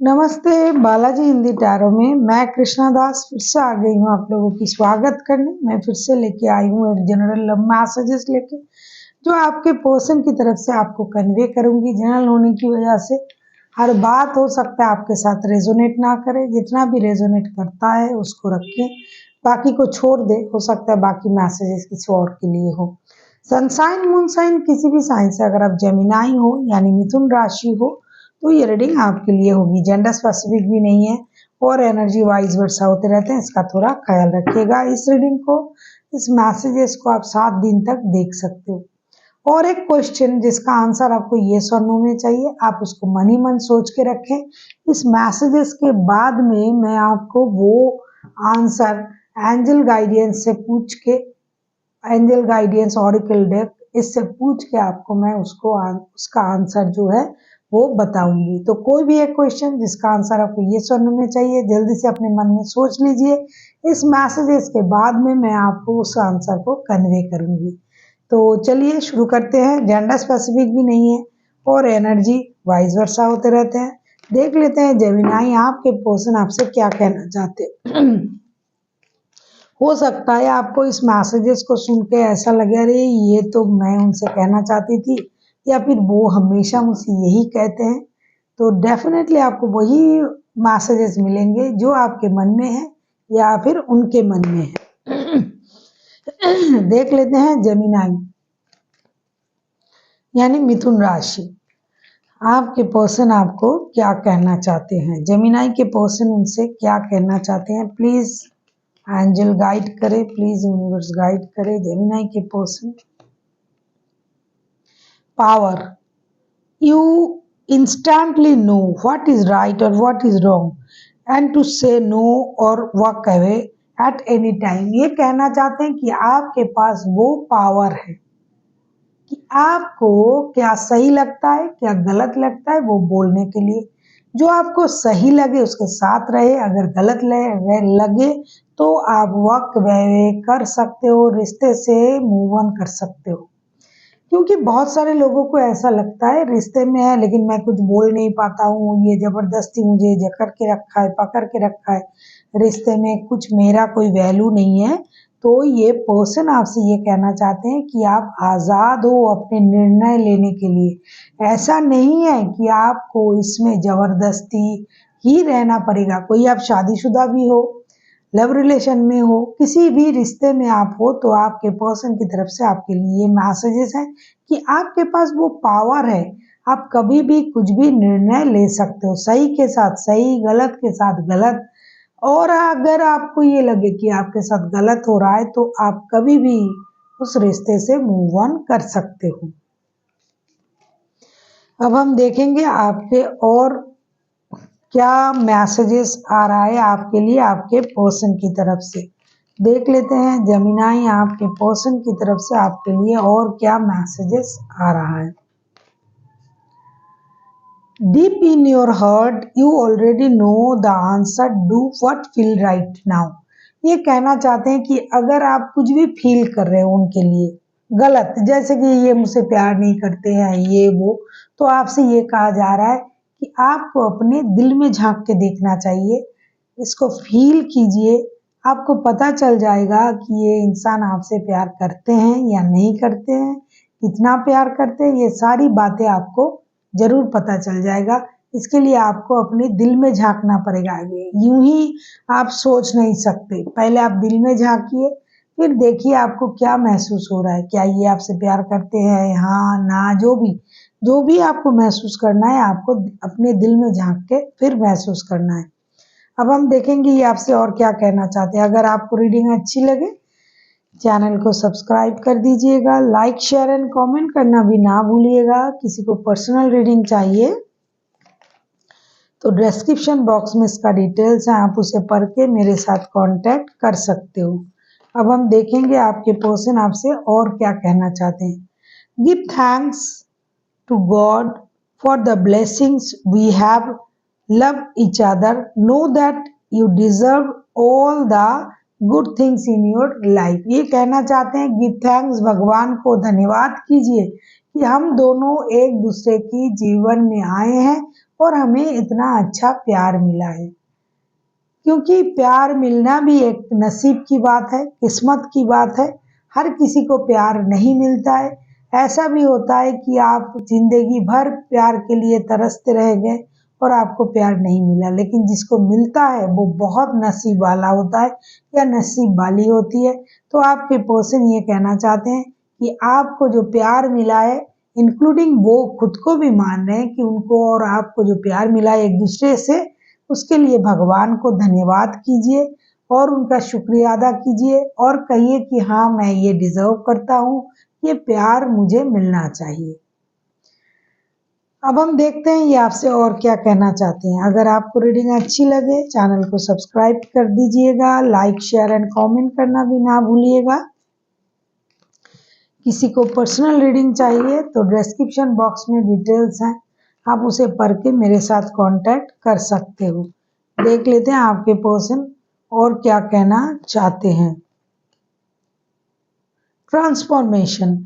नमस्ते बालाजी हिंदी टैरो में मैं कृष्णा दास फिर से आ गई हूँ आप लोगों की स्वागत करने। मैं फिर से लेके आई हूँ एक जनरल लव मैसेजेस लेके जो आपके पर्सन की तरफ से आपको कन्वे करूंगी। जनरल होने की वजह से हर बात हो सकता है आपके साथ रेजोनेट ना करे, जितना भी रेजोनेट करता है उसको रखें, बाकी को छोड़ दे। हो सकता है बाकी मैसेजेस किसी और के लिए हो। सनसाइन मून साइन किसी भी साइन से अगर आप जेमिनाई हो यानी मिथुन राशि हो तो ये रीडिंग आपके लिए होगी। जेंडर स्पेसिफिक भी नहीं है और एनर्जी वाइज वर्षा होते रहते हैं, इसका थोड़ा ख्याल रखिएगा। इस रीडिंग को, इस मैसेजेस को आप 7 दिन तक देख सकते हो। और एक क्वेश्चन जिसका आंसर आपको येस और नो में चाहिए, आप उसको मन ही मन सोच के रखें। इस मैसेजेस के बाद में मैं आपको वो आंसर एंजल गाइडेंस से पूछ के, एंजल गाइडेंस ऑरिकल डेक इससे पूछ के आपको मैं उसका आंसर जो है वो बताऊंगी। तो कोई भी एक क्वेश्चन जिसका आंसर आपको ये सुनने में चाहिए, जल्दी से अपने मन में सोच लीजिए। इस मैसेजेस के बाद में मैं आपको उस आंसर को कन्वे करूंगी। तो चलिए शुरू करते हैं। जेंडर स्पेसिफिक भी नहीं है और एनर्जी वाइज वर्सा होते रहते हैं। देख लेते हैं जेमिनाई आपके पर्सन आपसे क्या कहना चाहते हो सकता है आपको इस मैसेजेस को सुन के ऐसा लगे अरे ये तो मैं उनसे कहना चाहती थी, या फिर वो हमेशा मुझसे यही कहते हैं। तो डेफिनेटली आपको वही मैसेजेस मिलेंगे जो आपके मन में है या फिर उनके मन में है। देख लेते हैं जेमिनाई यानी मिथुन राशि, आपके पर्सन आपको क्या कहना चाहते हैं। जेमिनाई के पर्सन उनसे क्या कहना चाहते हैं, प्लीज एंजल गाइड करे, प्लीज यूनिवर्स गाइड करे। जेमिनाई के person power, you instantly know what is right or what is wrong and to say no or walk away at any time। ये कहना चाहते हैं कि आपके पास वो पावर है कि आपको क्या सही लगता है क्या गलत लगता है वो बोलने के लिए। जो आपको सही लगे उसके साथ रहे, अगर गलत लगे तो आप वॉक अवे कर सकते हो, रिश्ते से मूव ऑन कर सकते हो। क्योंकि बहुत सारे लोगों को ऐसा लगता है रिश्ते में है लेकिन मैं कुछ बोल नहीं पाता हूँ, ये जबरदस्ती मुझे जकड़ के रखा है, पकड़ के रखा है, रिश्ते में कुछ मेरा कोई वैल्यू नहीं है। तो ये पर्सन आपसे ये कहना चाहते हैं कि आप आज़ाद हो अपने निर्णय लेने के लिए। ऐसा नहीं है कि आपको इसमें जबरदस्ती ही रहना पड़ेगा। कोई आप शादीशुदा भी हो, लव रिलेशन में हो, किसी भी रिश्ते में आप हो, तो आपके पर्सन की तरफ से आपके लिए ये मैसेजेस है कि आपके पास वो पावर है। आप कभी भी कुछ भी निर्णय ले सकते हो, सही के साथ सही, गलत के साथ गलत। और अगर आपको ये लगे कि आपके साथ गलत हो रहा है तो आप कभी भी उस रिश्ते से मूव ऑन कर सकते हो। अब हम देखेंगे आपके और क्या मैसेजेस आ रहा है आपके लिए आपके पर्सन की तरफ से। देख लेते हैं जेमिनाई आपके पर्सन की तरफ से आपके लिए और क्या मैसेजेस आ रहा है। Deep in your heart you already know the answer, do what feel right now. ये कहना चाहते हैं कि अगर आप कुछ भी फील कर रहे हो उनके लिए गलत, जैसे कि ये मुझसे प्यार नहीं करते हैं ये वो, तो आपसे ये कहा जा रहा है कि आपको अपने दिल में झांक के देखना चाहिए, इसको फील कीजिए। आपको पता चल जाएगा कि ये इंसान आपसे प्यार करते हैं या नहीं करते हैं, कितना प्यार करते हैं, ये सारी बातें आपको जरूर पता चल जाएगा। इसके लिए आपको अपने दिल में झांकना पड़ेगा। यूं ही आप सोच नहीं सकते, पहले आप दिल में झांकिए, फिर देखिए आपको क्या महसूस हो रहा है। क्या ये आपसे प्यार करते हैं, हाँ ना, जो भी आपको महसूस करना है आपको अपने दिल में झांक के फिर महसूस करना है। अब हम देखेंगे ये आपसे और क्या कहना चाहते हैं। अगर आपको रीडिंग अच्छी लगे चैनल को सब्सक्राइब कर दीजिएगा, लाइक शेयर एंड कमेंट करना भी ना भूलिएगा। किसी को पर्सनल रीडिंग चाहिए तो डिस्क्रिप्शन बॉक्स में इसका डिटेल्स है, आप उसे पढ़ के मेरे साथ कांटेक्ट कर सकते हो। अब हम देखेंगे आपके पर्सन आपसे और क्या कहना चाहते हैं। Give thanks to God for the blessings we have, love each other, know that you deserve all the good things in your life. ये कहना चाहते हैं गिव थैंक्स, भगवान को धन्यवाद कीजिए कि हम दोनों एक दूसरे की जीवन में आए हैं और हमें इतना अच्छा प्यार मिला है। क्योंकि प्यार मिलना भी एक नसीब की बात है, किस्मत की बात है। हर किसी को प्यार नहीं मिलता है। ऐसा भी होता है कि आप जिंदगी भर प्यार के लिए तरसते रह गए और आपको प्यार नहीं मिला, लेकिन जिसको मिलता है वो बहुत नसीब वाला होता है या नसीब वाली होती है। तो आपके पर्सन ये कहना चाहते हैं कि आपको जो प्यार मिला है, इंक्लूडिंग वो खुद को भी मान रहे हैं कि उनको और आपको जो प्यार मिला है एक दूसरे से, उसके लिए भगवान को धन्यवाद कीजिए और उनका शुक्रिया अदा कीजिए और कहिए कि हाँ, मैं ये डिजर्व करता हूँ, ये प्यार मुझे मिलना चाहिए। अब हम देखते हैं ये आपसे और क्या कहना चाहते हैं। अगर आपको रीडिंग अच्छी लगे, चैनल को सब्सक्राइब कर दीजिएगा, लाइक शेयर एंड कमेंट करना भी ना भूलिएगा। किसी को पर्सनल रीडिंग चाहिए तो डिस्क्रिप्शन बॉक्स में डिटेल्स हैं, आप उसे पढ़ के मेरे साथ कांटेक्ट कर सकते हो। देख लेते हैं आपके पर्सन और क्या कहना चाहते हैं। Transformation.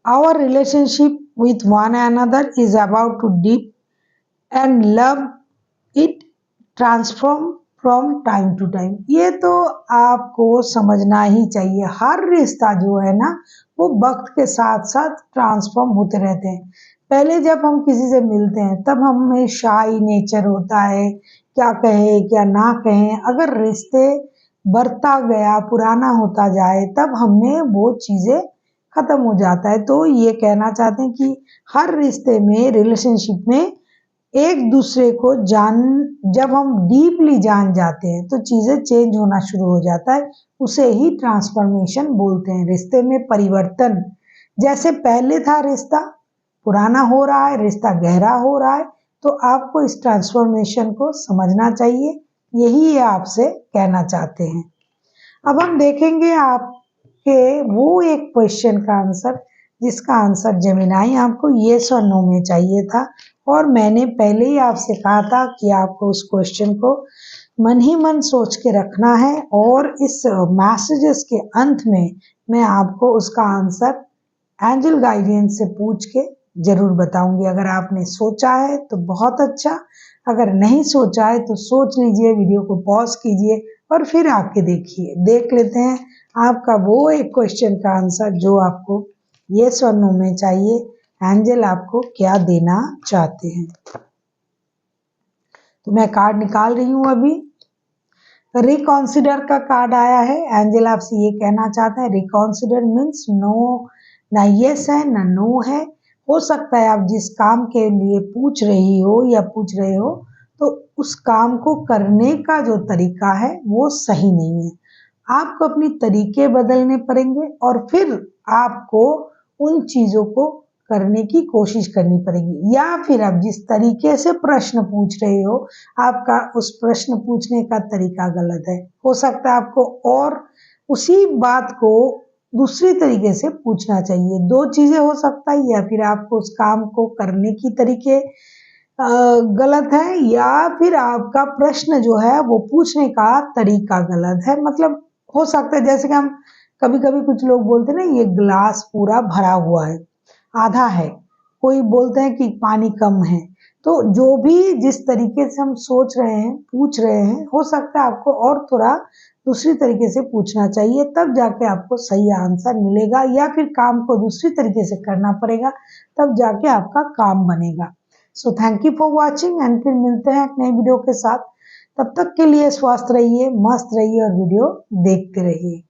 Our relationship with one another is about to deep and love it transform from time to time। ये तो आपको समझना ही चाहिए। हर रिश्ता जो है ना, वो वक्त के साथ साथ ट्रांसफॉर्म होते रहते हैं। पहले जब हम किसी से मिलते हैं तब हमें शाई नेचर होता है, क्या कहें क्या ना कहें। अगर रिश्ते बढ़ता गया, पुराना होता जाए, तब हमें वो चीजें खत्म हो जाता है। तो ये कहना चाहते हैं कि हर रिश्ते में, रिलेशनशिप में एक दूसरे को जब हम डीपली जान जाते हैं तो चीजें चेंज होना शुरू हो जाता है। उसे ही ट्रांसफॉर्मेशन बोलते हैं। रिश्ते में परिवर्तन, जैसे पहले था रिश्ता पुराना हो रहा है, रिश्ता गहरा हो रहा है, तो आपको इस ट्रांसफॉर्मेशन को समझना चाहिए। यही ये आपसे कहना चाहते हैं। अब हम देखेंगे आपके वो एक क्वेश्चन का आंसर जिसका आंसर जेमिनाई आपको येस और नो में चाहिए था, और मैंने पहले ही आपसे कहा था कि आपको उस क्वेश्चन को मन ही मन सोच के रखना है, और इस मैसेजेस के अंत में मैं आपको उसका आंसर एंजल गाइडेंस से पूछ के जरूर बताऊंगी। अगर आपने सोचा है तो बहुत अच्छा, अगर नहीं सोचा है तो सोच लीजिए, वीडियो को पॉज कीजिए और फिर आके देखिए। देख लेते हैं आपका वो एक क्वेश्चन का आंसर जो आपको येस और नो में चाहिए। एंजल आपको क्या देना चाहते हैं। तो मैं कार्ड निकाल रही हूं अभी। रिकॉन्सिडर का कार्ड आया है। एंजल आपसे ये कहना चाहते हैं, रिकॉन्सिडर मीन्स नो, ना यस है ना नो है। हो सकता है आप जिस काम के लिए पूछ रही हो या पूछ रहे हो तो उस काम को करने का जो तरीका है वो सही नहीं है। आपको अपनी तरीके बदलने पड़ेंगे और फिर आपको उन चीजों को करने की कोशिश करनी पड़ेगी। या फिर आप जिस तरीके से प्रश्न पूछ रहे हो, आपका उस प्रश्न पूछने का तरीका गलत है। हो सकता है आपको और उसी बात को दूसरी तरीके से पूछना चाहिए। दो चीजें हो सकता है, या फिर आपको उस काम को करने की तरीके गलत है, या फिर आपका प्रश्न जो है वो पूछने का तरीका गलत है। मतलब हो सकता है, जैसे कि हम कभी कभी कुछ लोग बोलते हैं ना, ये ग्लास पूरा भरा हुआ है, आधा है, कोई बोलते हैं कि पानी कम है। तो जो भी जिस तरीके से हम सोच रहे हैं, पूछ रहे हैं, हो सकता है आपको और थोड़ा दूसरी तरीके से पूछना चाहिए, तब जाके आपको सही आंसर मिलेगा। या फिर काम को दूसरी तरीके से करना पड़ेगा, तब जाके आपका काम बनेगा। So thank you for watching, and फिर मिलते हैं एक नई वीडियो के साथ। तब तक के लिए स्वस्थ रहिए, मस्त रहिए और वीडियो देखते रहिए।